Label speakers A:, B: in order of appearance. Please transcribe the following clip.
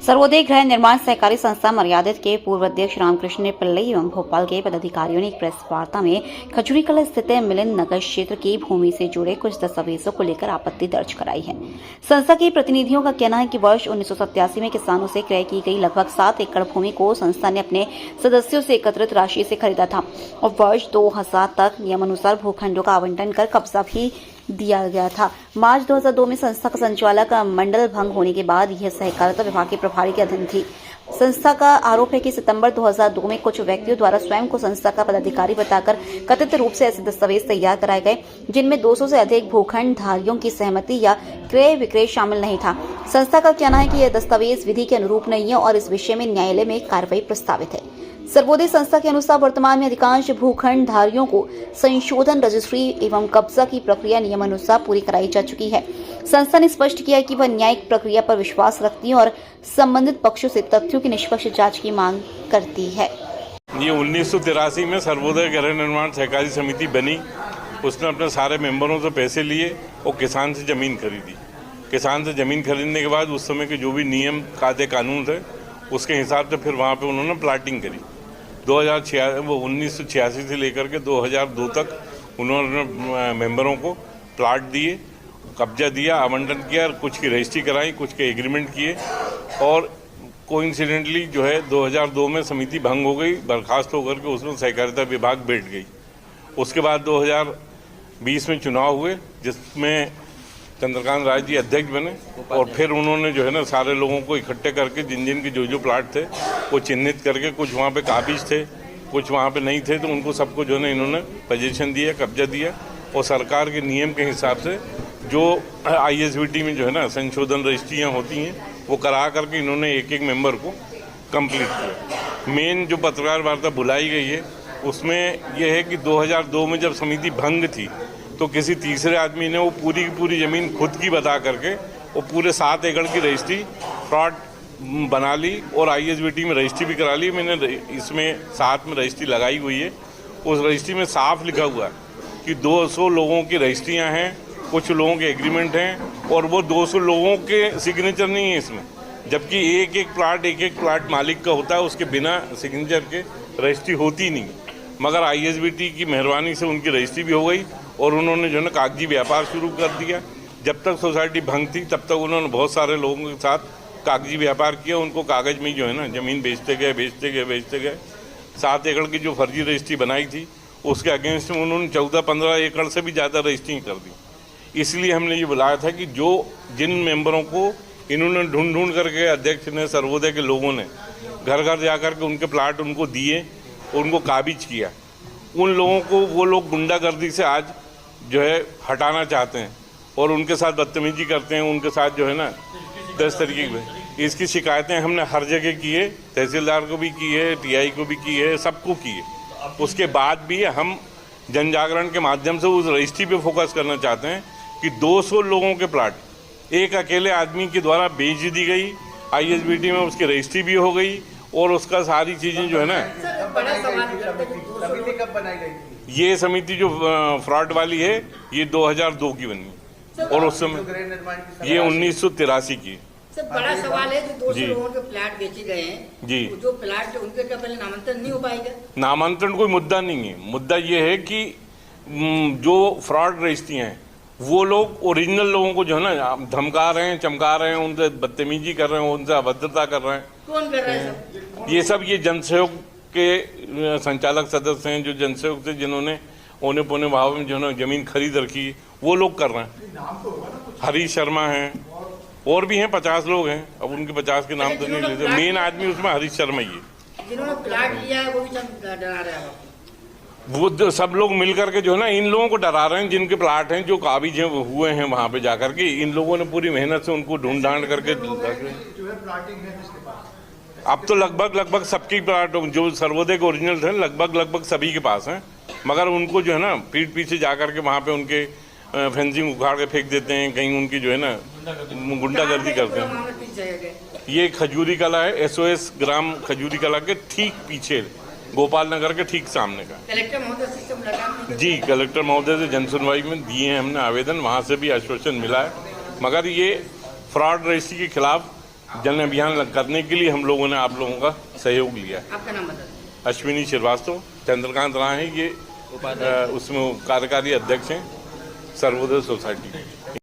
A: सर्वोदय गृह निर्माण सहकारी संस्था मर्यादित के पूर्व अध्यक्ष रामकृष्ण पिल्लई एवं भोपाल के पदाधिकारियों ने एक प्रेस वार्ता में खजूरी कला स्थित मिलिंद नगर क्षेत्र की भूमि से जुड़े कुछ दस्तावेजों को लेकर आपत्ति दर्ज कराई है। संस्था के प्रतिनिधियों का कहना है कि वर्ष 1987 में किसानों से क्रय की गई लगभग 7 एकड़ भूमि को संस्था ने अपने सदस्यों से एकत्रित राशि से खरीदा था और वर्ष 2000 तक नियमानुसार भूखंडों का आवंटन कर कब्जा भी दिया गया था। मार्च 2002 में संस्था का संचालक मंडल भंग होने के बाद यह सहकारिता विभाग के प्रभारी के अधीन थी। संस्था का आरोप है कि सितंबर 2002 में कुछ व्यक्तियों द्वारा स्वयं को संस्था का पदाधिकारी बताकर कथित रूप से ऐसे दस्तावेज तैयार कराए गए जिनमें 200 से अधिक भूखंड धारियों की सहमति या क्रय विक्रय शामिल नहीं था। संस्था का कहना है कि यह दस्तावेज विधि के अनुरूप नहीं है और इस विषय में न्यायालय में कार्रवाई प्रस्तावित है। सर्वोदय संस्था के अनुसार वर्तमान में अधिकांश भूखंड धारियों को संशोधन, रजिस्ट्री एवं कब्जा की प्रक्रिया नियमानुसार पूरी कराई जा चुकी है। संस्था ने स्पष्ट किया है कि वह न्यायिक प्रक्रिया पर विश्वास रखती है और संबंधित पक्षों से तथ्यों की निष्पक्ष जांच की मांग करती है।
B: ये 1983 में सर्वोदय गृह निर्माण सहकारी समिति बनी। उसने अपने सारे मेंबरों से पैसे लिए और किसान से ज़मीन खरीदी। किसान से ज़मीन खरीदने के बाद उस समय के जो भी नियम कायदे कानून थे उसके हिसाब से फिर वहाँ पे उन्होंने प्लाटिंग करी। 1986 से लेकर के 2002 तक उन्होंने मेंबरों को प्लाट दिए, कब्जा दिया, आवंटन किया, कुछ की रजिस्ट्री कराई, कुछ के एग्रीमेंट किए और कोइंसिडेंटली जो है 2002 में समिति भंग हो गई, बर्खास्त होकर के उसमें सहकारिता विभाग बैठ गई। उसके बाद 2020 में चुनाव हुए जिसमें चंद्रकांत राय जी अध्यक्ष बने और फिर उन्होंने जो है ना सारे लोगों को इकट्ठे करके जिन जिन के जो प्लाट थे वो चिन्हित करके, कुछ वहाँ पे काबिज थे, कुछ वहाँ पे नहीं थे, तो उनको सबको जो है ना इन्होंने पोजीशन दिया, कब्जा दिया और सरकार के नियम के हिसाब से जो ISBT में जो है ना संशोधन रजिस्ट्रियाँ होती हैं वो करा करके इन्होंने एक एक मेंबर को कंप्लीट किया। मेन जो पत्रकार वार्ता बुलाई गई है उसमें यह है कि 2002 में जब समिति भंग थी तो किसी तीसरे आदमी ने वो पूरी की पूरी ज़मीन खुद की बता करके वो पूरे 7 एकड़ की रजिस्ट्री फ्रॉड बना ली और ISBT में रजिस्ट्री भी करा ली। मैंने इसमें साथ में रजिस्ट्री लगाई हुई है। उस रजिस्ट्री में साफ लिखा हुआ है कि 200 लोगों की रजिस्ट्रियाँ हैं, कुछ लोगों के एग्रीमेंट हैं और वो 200 लोगों के सिग्नेचर नहीं है इसमें, जबकि एक एक प्लाट मालिक का होता है, उसके बिना सिग्नेचर के रजिस्ट्री होती नहीं। मगर ISBT की मेहरबानी से उनकी रजिस्ट्री भी हो गई और उन्होंने जो है ना कागजी व्यापार शुरू कर दिया। जब तक सोसाइटी भंग थी तब तक उन्होंने बहुत सारे लोगों के साथ कागजी व्यापार किया। उनको कागज़ में जो है ना ज़मीन बेचते गए। 7 एकड़ की जो फर्जी रजिस्ट्री बनाई थी उसके अगेंस्ट में उन्होंने 14-15 एकड़ से भी ज़्यादा रजिस्ट्री कर दी। इसलिए हमने ये बुलाया था कि जो जिन मेंबरों को इन्होंने ढूंढ करके अध्यक्ष ने, सर्वोदय के लोगों ने घर घर जा कर के उनके प्लाट उनको दिए, उनको काबिज किया, उन लोगों को वो लोग गुंडागर्दी से आज जो है हटाना चाहते हैं और उनके साथ बदतमीजी करते हैं, उनके साथ जो है ना 10 तरीके की इसकी शिकायतें हमने हर जगह की है, तहसीलदार को भी की है, TI को भी की है, सबको की है। उसके बाद भी हम जन जागरण के माध्यम से उस रजिस्ट्री पे फोकस करना चाहते हैं कि 200 लोगों के प्लाट एक अकेले आदमी के द्वारा बेच दी गई, ISBT में उसकी रजिस्ट्री भी हो गई और उसका सारी चीज़ें जो है ना। ये समिति जो फ्रॉड वाली है ये 2002 की बनी और उस समय ये 1983 की।
C: सर बड़ा सवाल है जो 200 लोगों के प्लाट बेचे गए हैं
B: जी,
C: जो प्लाट उनके क्या पहले नामांतरण नहीं हो पाएगा?
B: नामांतरण कोई मुद्दा नहीं है। मुद्दा ये है कि जो फ्रॉड रजिस्ट्री हैं वो लोग ओरिजिनल लोगों को जो है ना धमका रहे हैं, चमका रहे हैं, उनसे बदतमीजी कर रहे हैं, उनसे अभद्रता कर रहे हैं।
C: कौन कर रहा है
B: ये सब? ये जनसहयोग के संचालक सदस्य हैं जो जनसहयोग से जिन्होंने औने पौने भाव में जो है जमीन खरीद रखी वो लोग कर रहे हैं। हरीश शर्मा हैं और भी हैं, 50 लोग हैं। अब उनके 50 के नाम तो नहीं लेते। मेन आदमी उसमें हरीश शर्मा ही है।
C: जिन्होंने प्लाट लिया है वो भी सब डरा रहे हैं।
B: वो सब लोग मिल करके जो है ना इन लोगों को डरा रहे हैं जिनके प्लाट हैं, जो काबिज हैं हुए हैं वहाँ पे जाकर के। इन लोगों ने पूरी मेहनत से उनको ढूंढ करके अब तो लगभग सबके प्लाट जो सर्वोदय के ओरिजिनल थे लगभग सभी के पास हैं। मगर उनको जो है ना पीठ पीछे जा करके वहाँ पे उनके फेंसिंग उखाड़ के फेंक देते हैं, कहीं उनकी जो है ना गुंडागर्दी करते हैं। ये खजूरी कला है, SOS ग्राम खजूरी कला के ठीक पीछे, गोपाल नगर के ठीक सामने का।
C: कलेक्टर महोदय से मुलाकात
B: जी, कलेक्टर महोदय से जन सुनवाई में दिए हैं हमने आवेदन, वहाँ से भी आश्वासन मिला है। मगर ये फ्रॉड रजिस्ट्री के खिलाफ जन अभियान करने के लिए हम लोगों ने आप लोगों का सहयोग लिया है।
C: आपका नाम बताइए।
B: अश्विनी श्रीवास्तव, चंद्रकांत राय है ये उसमें कार्यकारी अध्यक्ष हैं सर्वोदय सोसाइटी के।